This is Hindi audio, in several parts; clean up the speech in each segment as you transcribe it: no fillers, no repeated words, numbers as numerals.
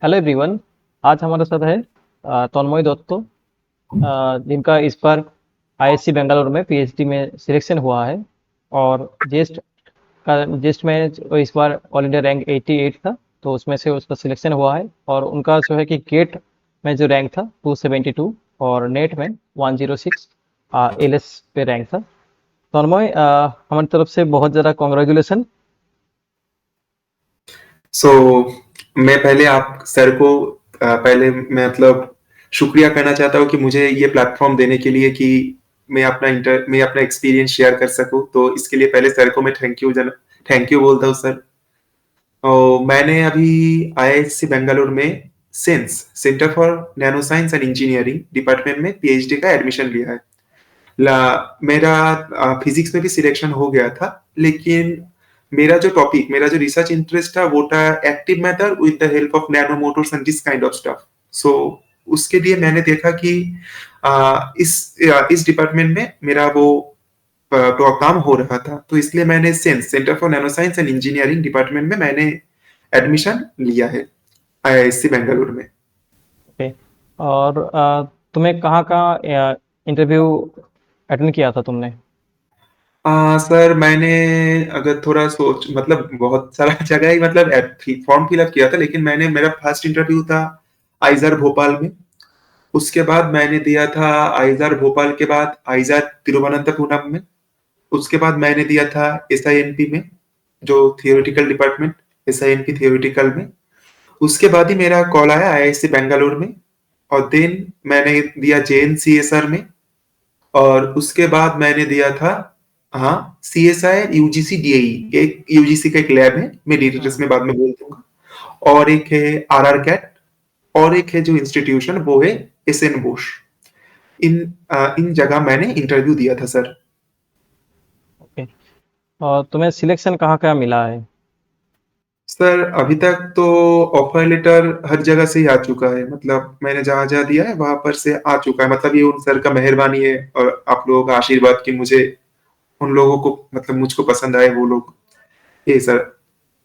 Hello everyone. आज हमारे साथ है तन्मय दत्त, जिनका इस बार आईआईएससी बेंगलोर में पीएचडी में सिलेक्शन हुआ है। और जेस्ट में इस बार ऑल इंडिया रैंक 88 था, तो उसमें से उसका सिलेक्शन हुआ है। और उनका जो है कि गेट में जो रैंक था 272 और नेट में 106 एलएस पे रैंक था। तन्मय, हमारी तरफ से बहुत ज़्यादा कॉन्ग्रेचुलेसन। सो मैं पहले आप सर को पहले मैं मतलब शुक्रिया करना चाहता हूँ कि मुझे ये प्लेटफॉर्म देने के लिए कि मैं अपना एक्सपीरियंस शेयर कर सकूं। तो इसके लिए पहले सर को मैं थैंक यू बोलता हूँ सर। और मैंने अभी आईआईएससी बेंगलुरु में centre for nano science and engineering department में पीएचडी का एडमिशन लिया है। मेरा फिजिक्स में भी सिलेक्शन हो गया था, लेकिन मेरा जो रिसर्च इंटरेस्ट था वो था active method with the help of nano motors and this kind of stuff. So उसके लिए मैंने देखा कि इस डिपार्टमेंट में मेरा वो काम हो रहा था, तो इसलिए मैंने centre for nano science and engineering department में मैंने एडमिशन लिया है आईआईएससी बेंगलुरु में। ओके। और तुम्हें कहाँ कहाँ इंटरव्यू अटेंड किया था तुमने? सर मैंने अगर थोड़ा सोच मतलब बहुत सारा जगह ही मतलब फॉर्म फिलअप किया था, लेकिन मैंने मेरा फर्स्ट इंटरव्यू था आइजर भोपाल में। उसके बाद मैंने दिया था आइजर भोपाल के बाद आइजर तिरुवनंतपुरम में। उसके बाद मैंने दिया था एसआईएनपी में, जो थियोरेटिकल डिपार्टमेंट, एसआईएनपी थियोरेटिकल में। उसके बाद ही मेरा कॉल आया आईआईएससी बेंगलुरु में। और देन मैंने दिया जेएनसीएसआर में। और उसके बाद मैंने दिया था, हाँ, सीएसआई यूजीसी डीएई, एक यूजीसी का एक लैब है, मैं डिटेल्स हम्म। में बाद में बोल दूंगा। और एक है आरआर कैट। और एक है जो इंस्टीट्यूशन वो है एसएन बोस। इन जगह मैंने इंटरव्यू दिया था सर। ओके। और तुम्हें सिलेक्शन कहाँ कहाँ मिला है? सर अभी तक तो ऑफर लेटर हर जगह से ही आ चुका है, मतलब मैंने जहां जहां दिया है वहां पर से आ चुका है। मतलब ये उन सर का मेहरबानी है और आप लोगों का आशीर्वाद कि मुझे उन लोगों को मतलब मुझको पसंद आए वो लोग। ये सर,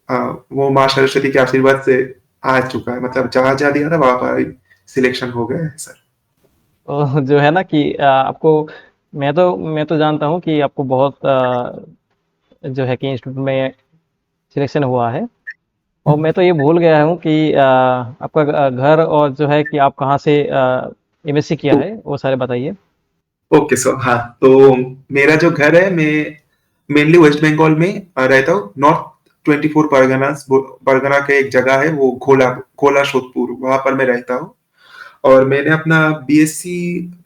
वो माँ सरस्वती के आशीर्वाद से आ चुका है, मतलब जहां जहां दिया था वहां पर सिलेक्शन हो गया है सर। तो जो है ना कि आपको, मैं तो जानता हूँ कि आपको बहुत जो है कि इंस्टीट्यूट में सिलेक्शन हुआ है। और मैं तो ये भूल गया हूँ कि आपका घर और जो है कि आप कहाँ से एमएससी किया तो है, वो सारे बताइए। ओके सर, हाँ, तो मेरा जो घर है, मैं मेनली वेस्ट बंगाल में रहता हूँ। नॉर्थ 24 परगना का एक जगह है, वो खोला सोदपुर, वहां पर मैं रहता हूँ। और मैंने अपना बीएससी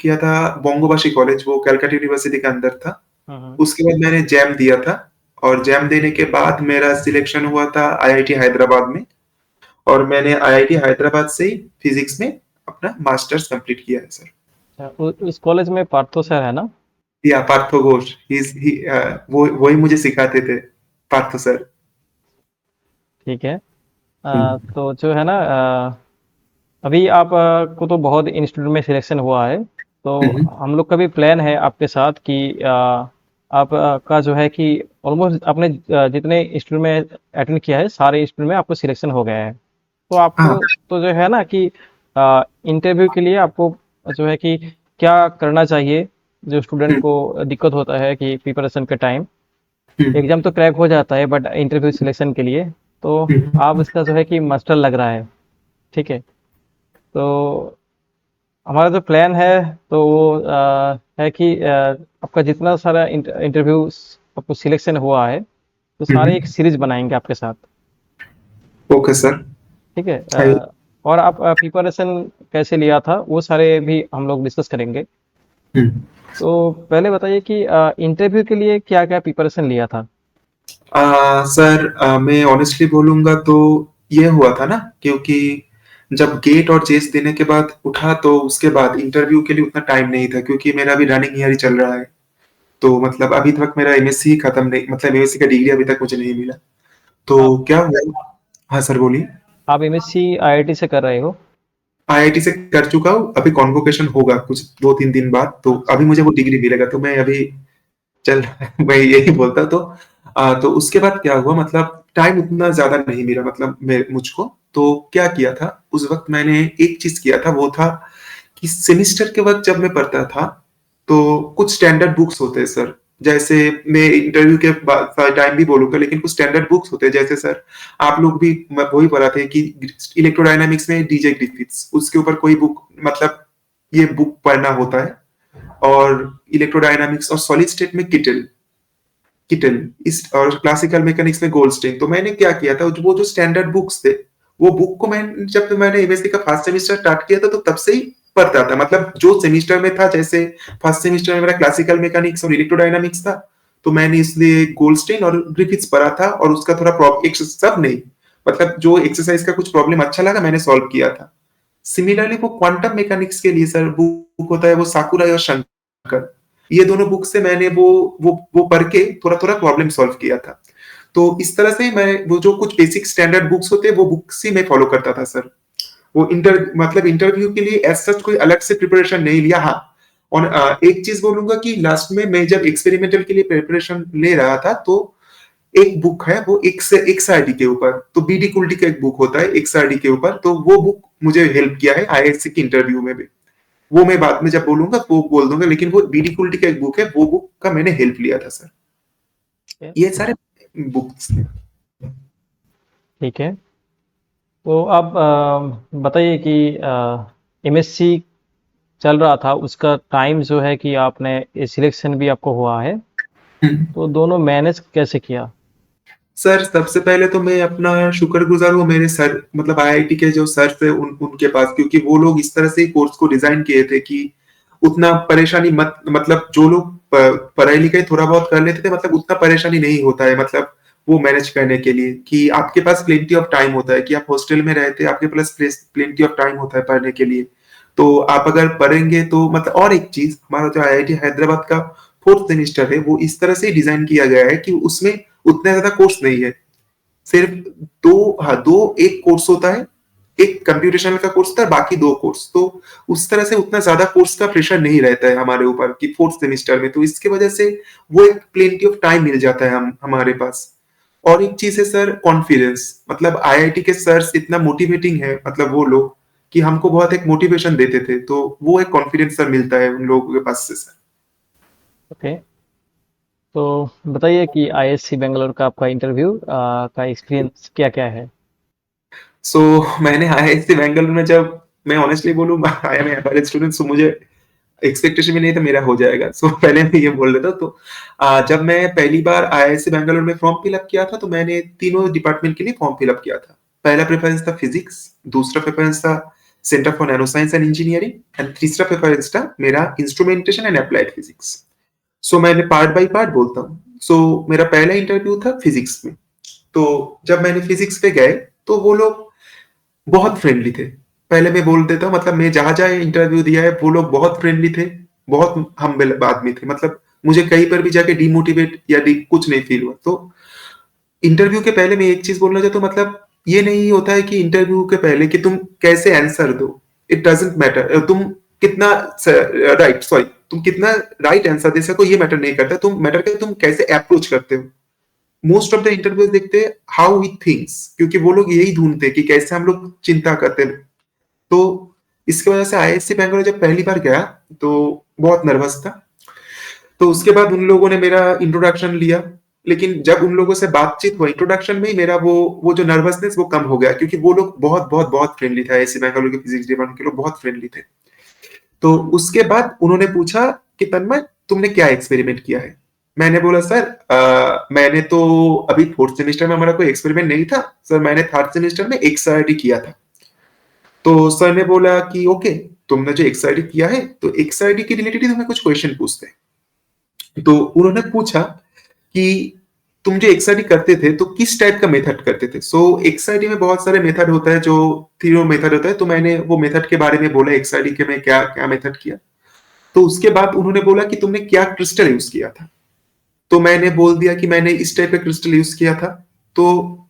किया था बोंगोबाशी कॉलेज, वो कलकत्ता यूनिवर्सिटी के अंदर था। हम्म। उसके बाद मैंने जैम दिया था। और जैम देने के बाद मेरा सिलेक्शन हुआ था आईआईटी हैदराबाद में। और मैंने आईआईटी हैदराबाद से ही फिजिक्स में अपना मास्टर्स कंप्लीट किया है सर। अच्छा, उस कॉलेज में पार्थो सर है ना? या पार्थो घोष, वो वही मुझे सिखाते थे, पार्थो सर। ठीक है। हम्म। तो जो है ना, अभी आप को तो बहुत इंस्टीट्यूट में सिलेक्शन हुआ है। तो हम्म। हम लोग का भी प्लान है आपके साथ कि आप का जो है कि ऑलमोस्ट आपने जितने इंस्टीट्यूट में अटेंड किया है सारे इंस्टीट्यूट में आपको सिलेक्शन हो गया है। तो हाँ। आपको तो जो है ना कि इंटरव्यू के लिए आपको जो है कि क्या करना चाहिए, जो स्टूडेंट हम्म। को दिक्कत होता है कि प्रिपरेशन के टाइम हम्म। एग्जाम तो क्रैक हो जाता है बट इंटरव्यू सिलेक्शन के लिए तो हम्म। आप इसका जो है कि मास्टर लग रहा है। ठीक है। तो हमारा जो प्लान है तो वो है कि आपका जितना सारा इंटरव्यू आपको सिलेक्शन हुआ है तो सारे एक हम्म। सीरीज बनाएंगे आपके साथ। Okay sir. ठीक है। आइए। और आप प्रिपरेशन कैसे लिया था वो सारे भी हम लोग डिस्कस करेंगे। हम्म। तो पहले बताइए कि इंटरव्यू के लिए क्या क्या प्रिपरेशन लिया था? सर, मैं ऑनेस्टली बोलूंगा तो ये हुआ था ना, क्योंकि जब गेट और जेस देने के बाद उठा तो उसके बाद इंटरव्यू के लिए उतना टाइम नहीं था, क्योंकि मेरा अभी रनिंग ईयर ही चल रहा है। तो मतलब अभी तक मेरा एमएससी खत्म नहीं, मतलब एमएससी का डिग्री अभी तक मुझे नहीं मिला। तो आप क्या हुआ? हाँ सर, बोलिए। आप एमएससी आईआईटी से कर रहे हो? आईआईटी से कर चुका हूँ, अभी कॉन्वोकेशन होगा कुछ 2-3 दिन बाद, तो अच्छा। अभी मुझे वो डिग्री मिलेगा। तो मैं अभी चल मैं यही बोलता तो तो उसके बाद क्या हुआ मतलब टाइम उतना ज़्यादा नहीं मिला मतलब मुझको, तो क्या किया था, उस वक़्त मैंने एक चीज़ किया था, वो था कि सेमेस्टर के वक़्त जब मैं पढ़ता था, तो कुछ स्टैंडर्ड बुक्स होते हैं सर। जैसे मैं इंटरव्यू के बाद टाइम भी बोलूँगा, लेकिन कुछ स्टैंडर्ड बुक्स होते हैं, जैसे सर आप लोग भी वही पढ़ाते हैं कि इलेक्ट्रोडायनामिक्स में डीजे ग्रिफिथ्स, उसके ऊपर कोई बुक मतलब ये बुक पढ़ना होता है, और इलेक्ट्रोडायनामिक्स और सॉलिड स्टेट में किटल इस और क्लासिकल मैकेनिक्स में गोल्डस्टीन। तो मैंने क्या किया था, वो जो स्टैंडर्ड बुक्स थे, वो बुक को मैंने एमएससी का फर्स्ट सेमेस्टर स्टार्ट किया था, तो तब से ही पढ़ता था। मतलब जो सेमेस्टर में था, जैसे फर्स्ट सेमेस्टर में मेरा क्लासिकल मैकेनिक्स और इलेक्ट्रोडायनामिक्स था, तो मैंने इसलिए गोल्डस्टीन और ग्रिफिथ्स पढ़ा था, और उसका थोड़ा एक सब नहीं, मतलब जो एक्सरसाइज का कुछ प्रॉब्लम अच्छा लगा मैंने सॉल्व किया था। सिमिलरली वो क्वांटम मैकेनिक्स के लिए सर बुक होता है, वो साकुराई और शंकर, ये दोनों बुक से मैंने वो पढ़ के थोड़ा-थोड़ा प्रॉब्लम सॉल्व किया था। तो इस तरह से मैं वो जो कुछ बेसिक स्टैंडर्ड बुक्स होते हैं, वो बुक्स ही मैं फॉलो करता था सर। वो मतलब इंटरव्यू के लिए एज़ सच कोई अलग से प्रिपरेशन नहीं लिया। हाँ, और एक चीज़ बोलूँगा कि लास्ट में मैं जब एक्सपेरिमेंटल के लिए प्रिपरेशन ले रहा था, तो एक बुक है वो एक्सआरडी के ऊपर, तो बीडी कुल्टी का एक बुक होता है एक्सआरडी के ऊपर, तो वो बुक मुझे हेल्प किया है आईआईएससी की इंटरव्यू में भी। वो मैं बाद में जब बोलूंगा वो बोल दूंगा, लेकिन वो बीडी कुल्टी का एक बुक है, वो बुक का मैंने हेल्प लिया था सर। ये सारे बुक्स थे। ठीक है। तो आप बताइए कि एमएससी चल रहा था उसका टाइम जो है कि आपने सिलेक्शन भी आपको हुआ है, तो दोनों मैनेज कैसे किया? सर सबसे पहले तो मैं अपना शुक्रगुजार हूँ मेरे सर, मतलब आईआईटी के जो सर थे उनके पास, क्योंकि वो लोग इस तरह से कोर्स को डिजाइन किए थे कि उतना परेशानी मत, मतलब जो लोग पढ़ाई लिखाई थोड़ा बहुत कर लेते थे, मतलब उतना परेशानी नहीं होता है, मतलब वो मैनेज करने के लिए कि आपके पास प्लेंटी ऑफ टाइम होता है, कि आप हॉस्टल में रहते हैं, आपके पास प्लेंटी ऑफ टाइम होता है पढ़ने के लिए। तो आप अगर पढ़ेंगे तो मतलब, और एक चीज हमारा जो आईआईटी हैदराबाद का फोर्थ सेमेस्टर है, वो इस तरह से डिजाइन किया गया है कि उसमें उतना ज्यादा कोर्स नहीं है, सिर्फ दो एक कोर्स होता है, एक कंप्यूटेशनल का कोर्स होता है, बाकी दो कोर्स। तो उस तरह से उतना ज्यादा कोर्स का प्रेशर नहीं रहता है हमारे ऊपर कि फोर्थ सेमेस्टर में, तो इसके वजह से वो एक प्लेंटी ऑफ टाइम मिल जाता है हमारे पास। और एक चीज है सर, कॉन्फिडेंस, मतलब आईआईटी के सर्स इतना मोटिवेटिंग है, मतलब वो लोग कि हमको बहुत एक मोटिवेशन देते थे, तो वो एक कॉन्फिडेंस सर मिलता है उन लोगों के पास से सर। ओके। तो बताइए कि आईएससी बेंगलोर का आपका इंटरव्यू का एक्सपीरियंस क्या-क्या है? सो मैंने आईआईटी बेंगलुरु में, जब मैं ऑनेस्टली बोलूँ आई एम एवरेज स्टूडेंट, सो मुझे एक्सपेक्टेशन भी नहीं था मेरा हो जाएगा। सो पहले मैं ये बोल देता हूँ। तो जब मैं पहली बार आईआईटी बेंगलुरु में फॉर्म फिल अप किया था, तो मैंने तीनों डिपार्टमेंट के लिए फॉर्म फिल अप किया था। पहला प्रेफरेंस था फिजिक्स, दूसरा प्रेफरेंस था centre for nano science and engineering, and तीसरा प्रेफरेंस था मेरा इंस्ट्रूमेंटेशन एंड अप्लाइड फिजिक्स। सो मैंने पार्ट बाय पार्ट बोलता हूँ। सो मेरा पहला इंटरव्यू था फिजिक्स में। तो जब मैंने फिजिक्स पे गए, तो वो लोग बहुत फ्रेंडली थे। पहले मैं बोल देता हूँ, मतलब मैं जहाँ-जहाँ इंटरव्यू दिया है, वो लोग बहुत फ्रेंडली थे, बहुत हम्बल आदमी थे। मतलब मुझे कहीं पर भी जाके डिमोटिवेट या कुछ नहीं फील हुआ। तो इंटरव्यू के पहले मैं एक चीज बोलना चाहता हूँ, मतलब ये नहीं होता है कि इंटरव्यू के पहले कि तुम कैसे आंसर दो, इट डजेंट मैटर। तुम कितना राइट सॉरी तुम कितना राइट आंसर दे सको, ये मैटर नहीं करता। तुम मैटर करता तुम कैसे अप्रोच करते हो। मोस्ट ऑफ द इंटरव्यू देखते हैं हाउ वी थिंक्स, क्योंकि वो लोग यही ढूंढते हैं कि कैसे हम लोग चिंता करते हैं। तो इसकी वजह से आईआईएससी बैंगलोर जब पहली बार गया, तो बहुत नर्वस था। तो उसके बाद उन लोगों ने मेरा इंट्रोडक्शन लिया, लेकिन जब उन लोगों से बातचीत हुआ इंट्रोडक्शन में ही, मेरा वो जो नर्वसनेस वो कम हो गया, क्योंकि वो लोग बहुत बहुत बहुत फ्रेंडली थे। आईआईएससी बैंगलोर के फिजिक्स डिपार्टमेंट के लोग बहुत फ्रेंडली थे। तो उसके बाद उन्होंने पूछा कि तन्मय तुमने क्या एक्सपेरिमेंट किया है। मैंने बोला सर मैंने तो अभी फोर्थ सेमेस्टर में हमारा कोई एक्सपेरिमेंट नहीं था सर, मैंने थर्ड सेमेस्टर में एक्सआईडी किया था। तो सर ने बोला कि ओके, तुमने जो एक्सआईडी किया है, तो एक्सआईडी के रिलेटेड ही तुम्हें कुछ क्वेश्चन पूछते हैं। तो उन्होंने पूछा कि तुम जो एक्सआईडी करते थे तो किस टाइप का मेथड करते थे। सो एक्सआईडी में बहुत सारे मेथड होता है, जो थ्योरी मेथड होता है, तो मैंने वो मेथड के बारे में बोला एक्सआईडी के मैं क्या क्या मेथड किया। तो उसके बाद उन्होंने बोला कि तुमने क्या क्रिस्टल यूज किया था। तो मैंने बोल दिया कि मैंने इस टाइप का क्रिस्टल यूज किया था। तो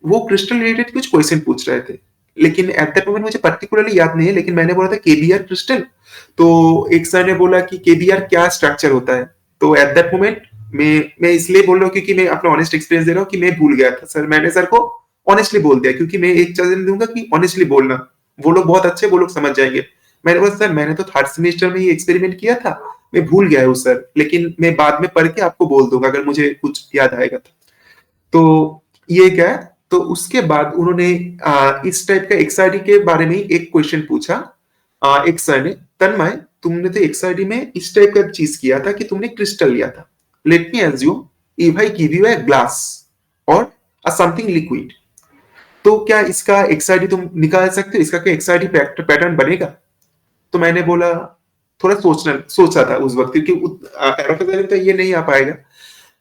वो क्रिस्टल रिलेटेड कुछ क्वेश्चन पूछ रहे थे, लेकिन एट दैट मोमेंट मुझे पर्टिकुलरली याद नहीं है, लेकिन मैंने बोला था केबीआर क्रिस्टल। तो एक सर ने बोला कि केबीआर क्या स्ट्रक्चर होता है। तो एट दैट मोमेंट मैं इसलिए बोल रहा हूँ क्योंकि मैं अपना ऑनेस्ट एक्सपीरियंस दे रहा हूँ कि मैं भूल गया था सर। मैंने सर को ऑनेस्टली बोल दिया, क्योंकि मैं एक चीज दूंगा कि ऑनेस्टली बोलना, वो लोग बहुत अच्छे, वो लोग समझ जाएंगे। मैंने बोला सर मैंने तो थर्ड सेमेस्टर में ये एक्सपेरिमेंट किया था, मैं भूल गया हूँ सर, लेकिन मैं बाद में पढ़ के आपको बोल दूंगा अगर मुझे कुछ याद आएगा तो ये क्या है। तो उसके बाद उन्होंने इस टाइप का एक्सआरडी के बारे में एक क्वेश्चन पूछा। एक सर ने, तन्मय तुमने तो एक्सआरडी में इस टाइप का चीज किया था कि तुमने क्रिस्टल लिया था। Late me assume if I give U a glass और अ समथिंग लिक्विड, तो क्या इसका एक्सआरडी तुम निकाल सकते हो, इसका क्या एक्सआरडी पैटर्न बनेगा? तो मैंने बोला, थोड़ा सोचा था उस वक्त, क्योंकि तो ये नहीं आ पाएगा।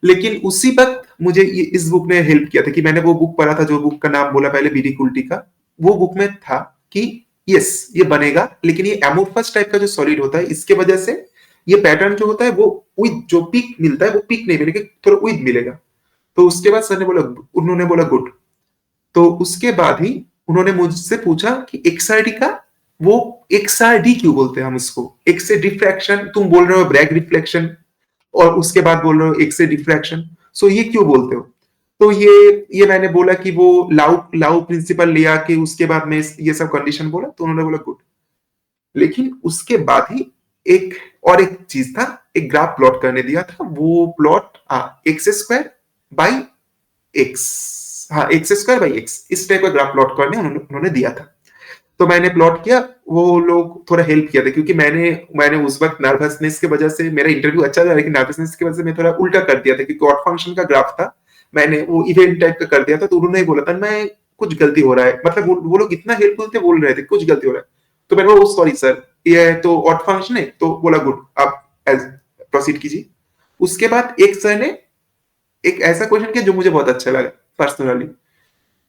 लेकिन उसी वक्त मुझे इस बुक ने हेल्प किया था कि मैंने वो बुक पढ़ा था, जो बुक का नाम बोला पहले, बीडी कुल्टी का। वो बुक में था कि यस ये बनेगा, लेकिन ये एमोर्फस टाइप का जो सॉलिड होता है, इसके वजह से ये पैटर्न जो होता है वो विद जो पीक मिलता है वो पीक नहीं मिलेगा, थोड़ा विद मिलेगा। तो उसके बाद सर ने बोला, उन्होंने बोला गुड। तो उसके बाद ही उन्होंने मुझसे पूछा कि एक्सआरडी का, वो एक्सआरडी क्यों बोलते हैं हम इसको, एक्स डिफ्रैक्शन, तुम बोल रहे हो ब्रैग रिफ्लेक्शन और उसके बाद बोल रहे हो एक्स डिफ्रैक्शन, सो ये क्यों बोलते हो? तो ये मैंने बोला कि वो लाउ लाउ प्रिंसिपल लिया कि उसके बाद में ये सब कंडीशन बोला, तो उन्होंने बोला गुड। लेकिन उसके बाद ही एक और एक चीज था, एक ग्राफ प्लॉट करने दिया था। वो plot x square by x, हाँ एक्स स्क्वायर बाई एक्स, इस टाइप का ग्राफ प्लॉट करने उन्होंने दिया था। तो मैंने प्लॉट किया, वो लोग थोड़ा हेल्प किया था, क्योंकि मैंने उस वक्त नर्वसनेस की वजह से, मेरा इंटरव्यू अच्छा था लेकिन नर्वसनेस की वजह से मैं थोड़ा उल्टा कर दिया था, क्योंकि ऑड फंक्शन का ग्राफ था, मैंने वो इवेंट टाइप का कर दिया था। तो उन्होंने बोला था मैं कुछ गलती हो रहा है, मतलब वो लोग इतना हेल्पफुल थे, बोल रहे थे कुछ गलती हो रहा है। तो मैंने बोला सॉरी सर, ये तो ऑड फंक्शन है। तो बोला गुड, आप प्रोसीड कीजिए। उसके बाद एक सर ने एक ऐसा क्वेश्चन किया जो मुझे बहुत अच्छा लगा पर्सनली,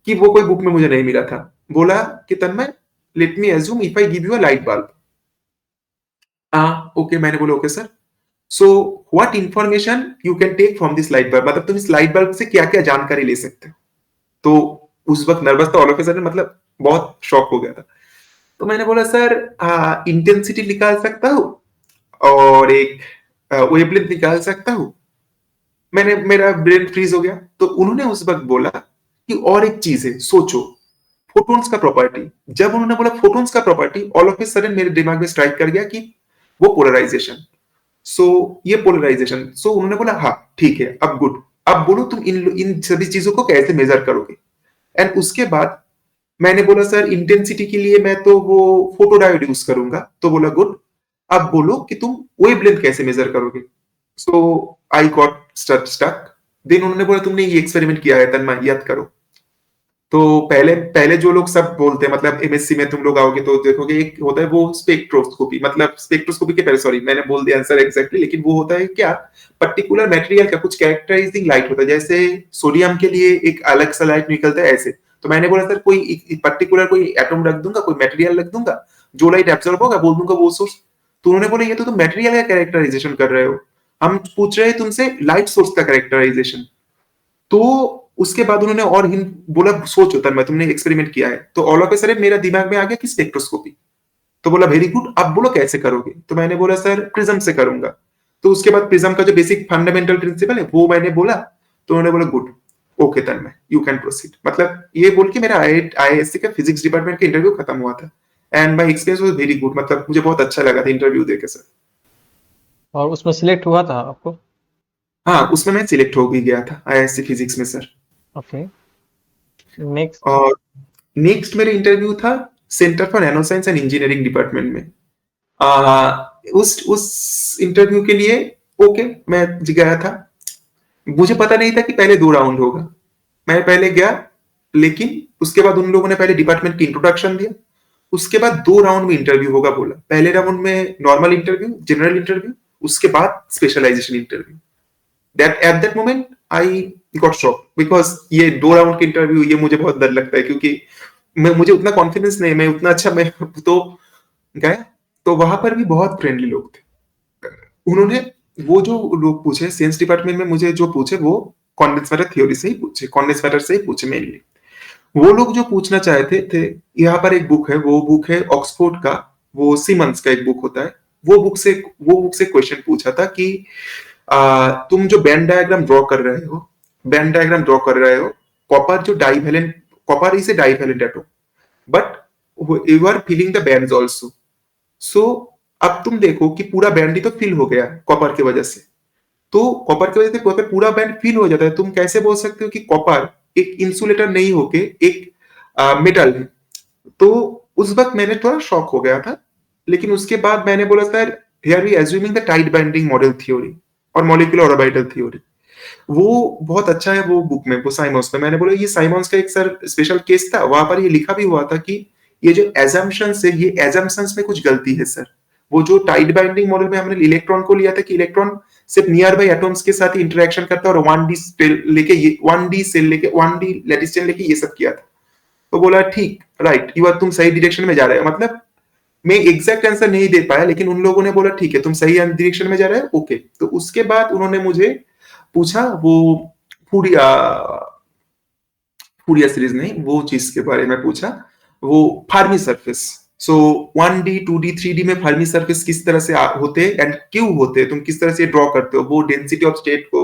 कि वो कोई बुक में मुझे नहीं मिला था। बोला कि Tanmay, let me assume if I give you a light bulb. Okay, मैंने बोला okay sir. So what information you can take from this light bulb, मतलब तुम इस लाइट बल्ब से क्या क्या जानकारी ले सकते हो? तो उस वक्त नर्वस था, ऑल ऑफ अ सडन मतलब बहुत शॉक हो गया था। तो मैंने बोला सर इंटेंसिटी निकाल सकता हूँ और एक वेवलेंथ निकाल सकता हूँ। मेरा ब्रेन फ्रीज हो गया। तो उन्होंने उस वक्त बोला कि और एक चीज है, सोचो, फोटोन्स का प्रॉपर्टी। जब उन्होंने बोला फोटोन्स का property, all of a sudden मेरे दिमाग में स्ट्राइक कर गया कि वो पोलराइजेशन। सो ये पोलराइजेशन, सो उन्होंने बोला हाँ ठीक है, अब गुड, अब बोलो तुम इन सभी चीजों को कैसे मेजर करोगे। एंड उसके बाद मैंने बोला सर इंटेंसिटी के लिए मैं तो वो फोटो डायोड यूज करूंगा। तो बोला गुड, अब बोलो कि तुम वेवलेंथ कैसे मेजर करोगे। सो आई गॉट स्टक। देन उन्होंने बोला तुमने ये एक्सपेरिमेंट किया है तन्मय, याद करो। तो पहले पहले जो लोग सब बोलते हैं, मतलब एमएससी में तुम लोग आओगे तो देखोगे एक होता है वो स्पेक्ट्रोस्कोपी, मतलब स्पेक्ट्रोस्कोपी के पहले, सॉरी मैंने बोल दिया आंसर एग्जैक्टली, लेकिन वो होता है क्या, पर्टिकुलर मटेरियल का कुछ कैरेक्टराइजिंग लाइट होता है। जैसे सोडियम के लिए एक अलग सा लाइट निकलता है ऐसे। तो मैंने बोला सर कोई पर्टिकुलर कोई एटम रख दूंगा, कोई मटेरियल रख दूंगा, जो लाइट एब्जॉर्ब होगा बोल दूंगा वो सोर्स। तो उन्होंने बोला ये तो तुम मटेरियल का कैरेक्टराइजेशन कर रहे हो, हम पूछ रहे हैं तुमसे लाइट सोर्स का कैरेक्टराइजेशन। तो उसके बाद उन्होंने और हिंट बोला, सोचो तन्मय तुमने एक्सपेरिमेंट किया है। तो ऑल ऑफ ए सडन मेरा दिमाग में आ गया कि स्पेक्ट्रोस्कोपी। तो बोला वेरी गुड, अब बोलो कैसे करोगे। तो मैंने बोला सर प्रिज्म से करूंगा। तो उसके बाद प्रिज्म का जो बेसिक फंडामेंटल प्रिंसिपल है वो मैंने बोला। तो उन्होंने बोला good, okay Tanmay you can proceed. मतलब ये बोल के मेरा आईआईएससी का फिजिक्स डिपार्टमेंट का इंटरव्यू खत्म हुआ था। And my experience was very good, मतलब मुझे बहुत अच्छा लगा था इंटरव्यू देके सर। और उसमें सिलेक्ट हुआ था आपको? हाँ उसमें मैं सिलेक्ट हो भी गया था आईआईएससी फिजिक्स में सर। Okay, next. और नेक्स्ट मेरे इंटरव्यू था centre for nano science and engineering department में। उस इंटरव्यू के लिए ओके मैं गया था। मुझे पता नहीं था कि पहले 2 राउंड होगा। मैं पहले गया, लेकिन उसके बाद उन लोगों ने पहले डिपार्टमेंट की इंट्रोडक्शन दिया। उसके बाद 2 राउंड में इंटरव्यू होगा बोला। पहले राउंड में नॉर्मल इंटरव्यू, जनरल इंटरव्यू, उसके बाद specialization interview. That at that moment I got shock, because ये 2 राउंड के इंटरव्यू, ये मुझे बहुत डर लगता है, क्योंकि मुझे उतना कॉन्फिडेंस नहीं, मैं उतना अच्छा, मैं तो गया। तो वहां पर भी बहुत फ्रेंडली लोग थे। उन्होंने वो जो लोग पूछे साइंस डिपार्टमेंट में, मुझे जो पूछे वो कॉन्डेंस मैटर थ्योरी से ही पूछे, कॉन्डेंस मैटर से ही पूछे मेनली। वो लोग जो पूछना चाहते थे, यहाँ पर एक बुक है, वो बुक है ऑक्सफोर्ड का, वो सीमंस का एक बुक होता है। वो बुक से क्वेश्चन पूछा था कि तुम जो बैंड डायग्राम ड्रॉ कर रहे हो, कॉपर जो divalent, copper is a divalent atom, but you are filling the bands also. So अब तुम देखो कि पूरा बैंड ही तो फिल हो गया कॉपर की वजह से। तो कॉपर की वजह से पूरा बैंड फिल हो जाता है। तुम कैसे बोल सकते हो कि कॉपर एक इंसुलेटर नहीं होके एक मेटल है? तो उस वक्त मैंने थोड़ा शॉक हो गया था, लेकिन उसके बाद मैंने बोला sir, here we assuming the tight binding model theory और मॉलिक्यूलर ऑर्बिटल थ्योरी। वो बहुत अच्छा है वो बुक में, वो साइमंस में। मैंने बोला ये साइमंस का एक सर स्पेशल केस था, वहां पर ये लिखा भी हुआ था कि ये जो एजम्पशंस है, ये एजम्पशंस में कुछ गलती है सर। वो जो टाइट बाइंडिंग मॉडल में हमने इलेक्ट्रॉन को लिया था कि इलेक्ट्रॉन सिर्फ नियर बाई एटम्स के साथ ही इंटरेक्शन करता है, और 1D सेल लेके, ये 1D सेल लेके, 1D लैटिस चेन लेके ये सब किया था। तो बोला ठीक, राइट, यू आर, तुम सही डायरेक्शन में जा रहे हो। मतलब मैं एग्जैक्ट आंसर नहीं दे पाया, लेकिन उन लोगों ने बोला ठीक है तुम सही डायरेक्शन में जा रहे हो, ओके। तो उसके बाद उन्होंने मुझे पूछा वो फूरिया, फूरिया सीरीज नहीं, वो चीज के बारे में पूछा, वो फार्मी सरफेस। सो 1D 2D 3D में फार्मी सरफेस किस तरह से होते हैं एंड क्यों होते हैं, तुम किस तरह से ड्रॉ करते हो, वो डेंसिटी ऑफ स्टेट को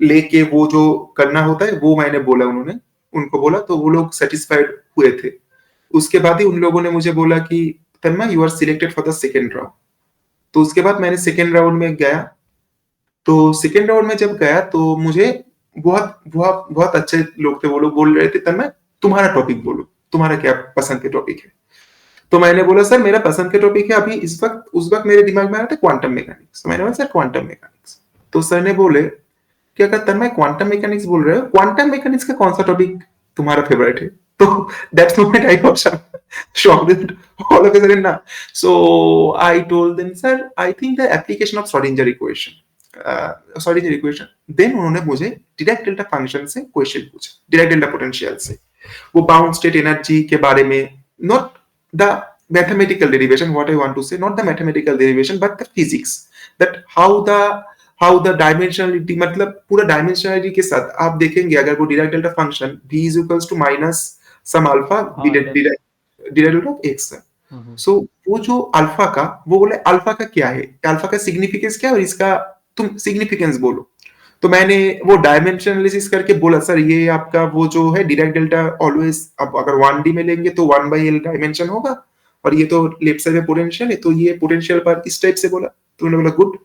लेके वो जो करना होता है, वो मैंने बोला, उन्होंने उनको बोला, तो वो लोग सेटिस्फाइड हुए थे। उसके बाद ही उन लोगों ने मुझे बोला कि Tanmay you are selected for the second round. तो उसके बाद मैंने सेकेंड राउंड में गया। तो सेकेंड राउंड में जब गया तो मुझे बहुत बहुत बहुत अच्छे लोग थे, वो लोग बोल रहे थे तन्मय तुम्हारा टॉपिक बोलो, तुम्हारा क्या पसंद के टॉपिक है। तो मैंने बोला सर मेरा पसंद के टॉपिक है अभी इस वक्त, उस वक्त मेरे दिमाग में आ रहा था क्वांटम मैकेनिक्स। तो मैंने बोला सर क्वांटम मैकेनिक्स। तो सर ने बोले क्या कहता तन्मय क्वांटम मैकेनिक्स बोल रहे हो, क्वांटम मैकेनिक्स का कौन सा टॉपिक तुम्हारा फेवरेट है? तो that's moment I got shocked all of a sudden ना। So I told them sir I think the application of Schrodinger equation, Schrodinger equation। then उन्होंने मुझे डायरेक्ट डेल्टा फंक्शन से क्वेश्चन पूछा, डायरेक्ट डेल्टा पोटेंशियल से, वो बाउंड स्टेट एनर्जी के बारे में, not the mathematical derivation, what I want to say, not the mathematical derivation but the physics, that how the dimensionality, मतलब पूरा dimensionality के साथ आप देखेंगे अगर वो direct delta function v is equals to minus some alpha हाँ डिराइवेटिव ऑफ एक्स है। हम्म, सो वो जो अल्फा का, वो बोले अल्फा का क्या है, अल्फा का सिग्निफिकेंस क्या है, और इसका तुम सिग्निफिकेंस बोलो। तो मैंने वो डायमेंशन एनालिसिस करके बोला सर ये आपका वो जो है डायरेक्ट डेल्टा ऑलवेज, अब अगर 1D में लेंगे तो 1/L डायमेंशन होगा, और ये तो लेफ्ट साइड में पोटेंशियल है, तो ये पोटेंशियल पर इस टाइप से बोला। तो उन्होंने बोला गुड।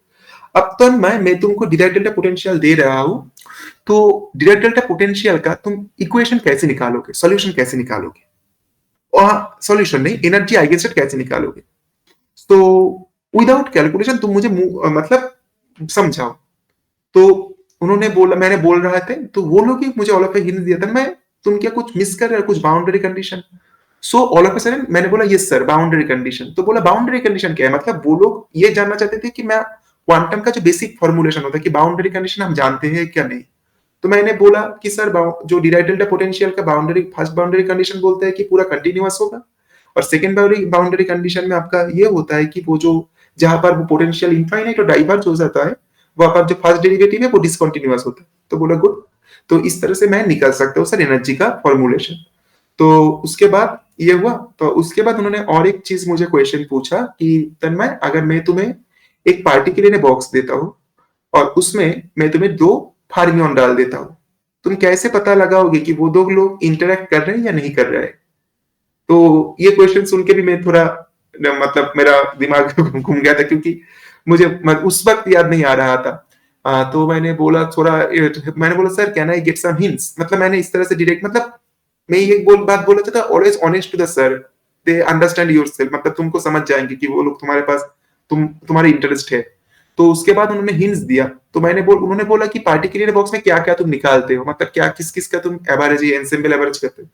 अब तो मैं तुमको डायरेक्ट डेल्टा पोटेंशियल दे रहा हूं, तो डायरेक्ट डेल्टा पोटेंशियल का तुम इक्वेशन कैसे निकालोगे, सॉल्यूशन कैसे निकालोगे, और सॉल्यूशन नहीं, एनर्जी आइगेनस्टेट कैसे निकालोगे। तो विदाउट कैलकुलेशन तुम मुझे मतलब समझाओ। तो उन्होंने बोला, मैंने बोल रहा था, तो वो लोग ही मुझे ऑल ऑफ ए हिंट दिया था, मैं तुम क्या कुछ मिस कर रहे हो, कुछ boundary condition. So all of a sudden मैंने बोला यस सर बाउंड्री कंडीशन। तो बोला बाउंड्री कंडीशन क्या है, मतलब वो लोग ये जानना चाहते थे कि मैं क्वांटम का जो बेसिक फॉर्मुलेशन होता है कि बाउंड्री कंडीशन हम जानते हैं क्या नहीं। तो मैंने बोला कि सर जो डिराइव्ड डेल्टा पोटेंशियल का बाउंड्री, फर्स्ट बाउंड्री कंडीशन बोलते हैं कि पूरा कंटिन्यूअस होगा, और सेकंड बाउंड्री कंडीशन में आपका ये होता है कि वो जो जहां पर वो पोटेंशियल इनफाइनाइट और डाइवर्ज हो जाता है, वहां पर जो फर्स्ट डेरिवेटिव है वो डिसकंटिन्यूअस होता है। तो बोला गुड। तो इस तरह से मैं निकल सकता हूँ सर एनर्जी का फॉर्मुलेशन। तो उसके बाद ये हुआ। तो उसके बाद उन्होंने और एक चीज मुझे क्वेश्चन पूछा कि तन्मय अगर मैं तुम्हें एक पार्टिकुलर बॉक्स देता हूँ और उसमें मैं तुम्हें 2 फार्मियन डाल देता हूँ, तुम कैसे पता लगाओगे कि वो 2 लोग इंटरेक्ट कर रहे हैं या नहीं कर रहे हैं? तो ये क्वेश्चन सुन के भी मैं थोड़ा मतलब मेरा दिमाग घूम गया था, क्योंकि मुझे उस वक्त याद नहीं आ रहा था। तो मैंने बोला थोड़ा, मैंने बोला sir can I get some hints, मतलब मैंने इस तरह से डायरेक्ट, मतलब मैं ये बात बोला था always honest to the sir, they understand yourself, मतलब तुमको समझ जाएंगे कि वो लोग तुम्हारे पास तुम्हारे इंटरेस्ट है। तो उसके बाद उन्होंने हिंट्स दिया। तो उन्होंने बोला कि पार्टिकुलर बॉक्स में क्या क्या तुम निकालते हो, मतलब क्या किस किस का तुम एवरेज एनसेम्बल एवरेज करते हो।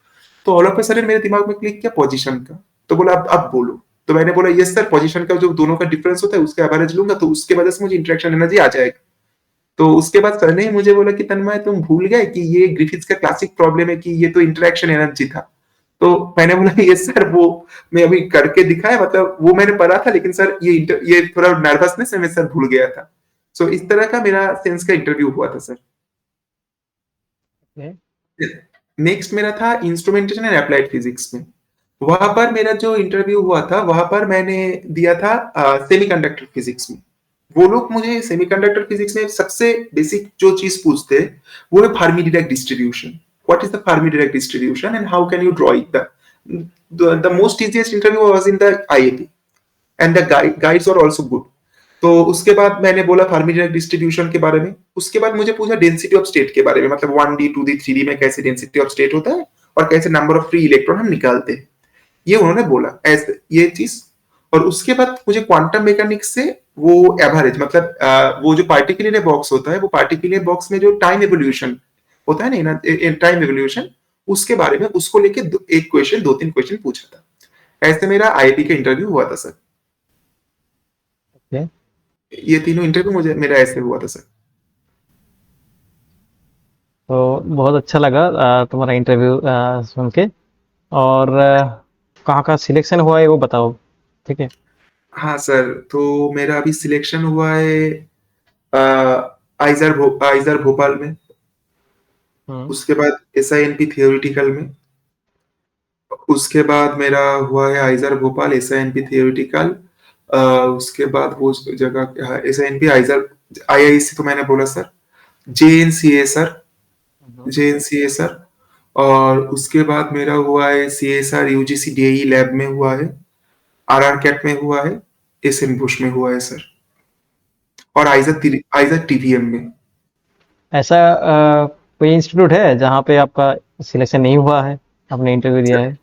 तो ऑल ऑफ ए सडन मेरे दिमाग में क्लिक किया पोजीशन का। तो बोला अब बोलो। तो मैंने बोला यस सर पोजीशन का जो दोनों का डिफरेंस होता है उसका एवरेज लूंगा, तो उसके वजह से मुझे इंटरेक्शन एनर्जी आ जाएगा। तो उसके बाद सर ने मुझे बोला कि तन्मय तुम भूल गए कि ये ग्रिफिथ्स का क्लासिक प्रॉब्लम है कि ये तो इंटरेक्शन एनर्जी था। तो मैंने बोला यस सर वो मैं अभी करके दिखाया, मतलब वो मैंने पढ़ा था, लेकिन सर ये थोड़ा नर्वसनेस है, मैं सर भूल गया था। सो इस तरह का मेरा सेंस का इंटरव्यू हुआ था सर। ओके नेक्स्ट मेरा था इंस्ट्रूमेंटेशन एंड अप्लाइड फिजिक्स में। वहां पर मेरा जो इंटरव्यू हुआ था, वहां पर मैंने दिया था सेमीकंडक्टर फिजिक्स में। वो लोग मुझे सेमीकंडक्टर फिजिक्स में सबसे बेसिक जो चीज पूछते हैं वो है Fermi Dirac distribution. What is the Fermi Dirac distribution and how can you draw it? The most easiest interview was in the IAP and the guides are also good. तो उसके बाद मैंने बोला फर्मी डिराक डिस्ट्रीब्यूशन के बारे में. उसके बाद मुझे पूछा डेंसिटी ऑफ स्टेट के बारे में, मतलब 1D 2D 3D में कैसे डेंसिटी ऑफ स्टेट होता है और कैसे नंबर ऑफ फ्री इलेक्ट्रॉन हम निकालते हैं, ये उन्होंने बोला ऐसे ये चीज. और उसके बाद मुझे क्वांटम मैकेनिक्स से वो एवरेज मतलब वो जो पार्टिकुलर बॉक्स होता है, वो पार्टिकुलर बॉक्स में जो टाइम एवोल्यूशन होता है ना, टाइम एवोल्यूशन, उसके बारे में उसको लेके एक क्वेश्चन 2-3 क्वेश्चन पूछा था. ऐसे मेरा आईआईटी का इंटरव्यू हुआ था सर. ओके. ये तीनों इंटरव्यू मुझे मेरा ऐसे हुआ था सर. तो बहुत अच्छा लगा तुम्हारा इंटरव्यू सुन के. और कहाँ का सिलेक्शन हुआ है वो बताओ. ठीक है. हाँ सर, तो मेरा अभी सिलेक्शन हुआ है आइजर भोपाल में. उसके बाद एसआईएनपी थियोरिटिकल में. उसके बाद मेरा हुआ है आइजर भोपाल एसआईएनपी थियोरिटिकल. उसके बाद वो जगह एसआईएनपी आइजर आईआईसी तो मैंने बोला सर. जेएनसीए सर. जेएनसीए सर. और उसके बाद मेरा हुआ है सीएसआर यूजीसी डीई लैब में हुआ है. आरआर कैट में हुआ है. एसएन बुश में हुआ है सर. और आइजर टीवीएम में. ऐसा कोई इंस्टीट्यूट है जहाँ पे आपका सिलेक्शन नहीं हुआ है, आपने इंटरव्यू दिया है?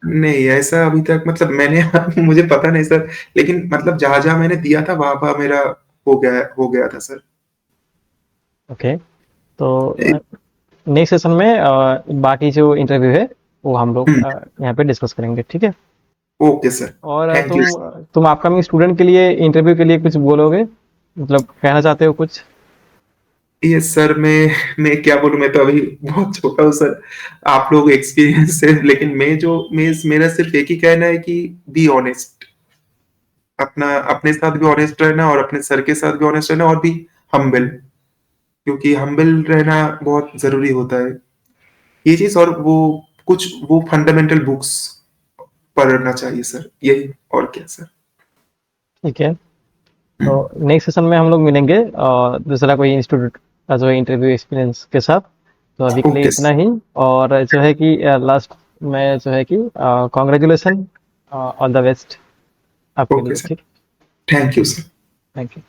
नहीं ऐसा अभी तक मतलब मैंने मुझे पता नहीं सर, लेकिन मतलब जहां जहां मैंने दिया था वहां मेरा हो गया था सर. ओके. तो नेक्स्ट सेशन में बाकी जो इंटरव्यू है वो हम लोग यहाँ पे डिस्कस करेंगे. ठीक है. Okay sir. और थैंक यू. तुम अपकमिंग स्टूडेंट के लिए इंटरव्यू के लिए कुछ बोलोगे, मतलब कहना चाहते हो कुछ? यस सर, मैं क्या बोलूं, मैं तो अभी बहुत छोटा हूँ सर. आप लोग एक्सपीरियंस है, लेकिन मेरा सिर्फ एक ही कहना है कि बी ऑनेस्ट. अपने साथ भी ऑनेस्ट रहना और अपने सर के साथ भी ऑनेस्ट रहना और भी हम्बल, क्योंकि हम्बल रहना बहुत जरूरी होता है ये चीज. और वो फंडामेंटल बुक्स पढ़ना चाहिए सर, यही और क्या सर. ठीक है. तो नेक्स्ट सेशन में हम लोग मिलेंगे और दूसरा कोई इंस्टीट्यूट का जो इंटरव्यू एक्सपीरियंस के साथ. तो अभी के लिए ओके इतना ही. और जो है कि लास्ट में जो है कि कॉन्ग्रेचुलेसन, ऑल द बेस्ट आपके ओके लिए. सर. ठीक. Thank you sir. Thank you.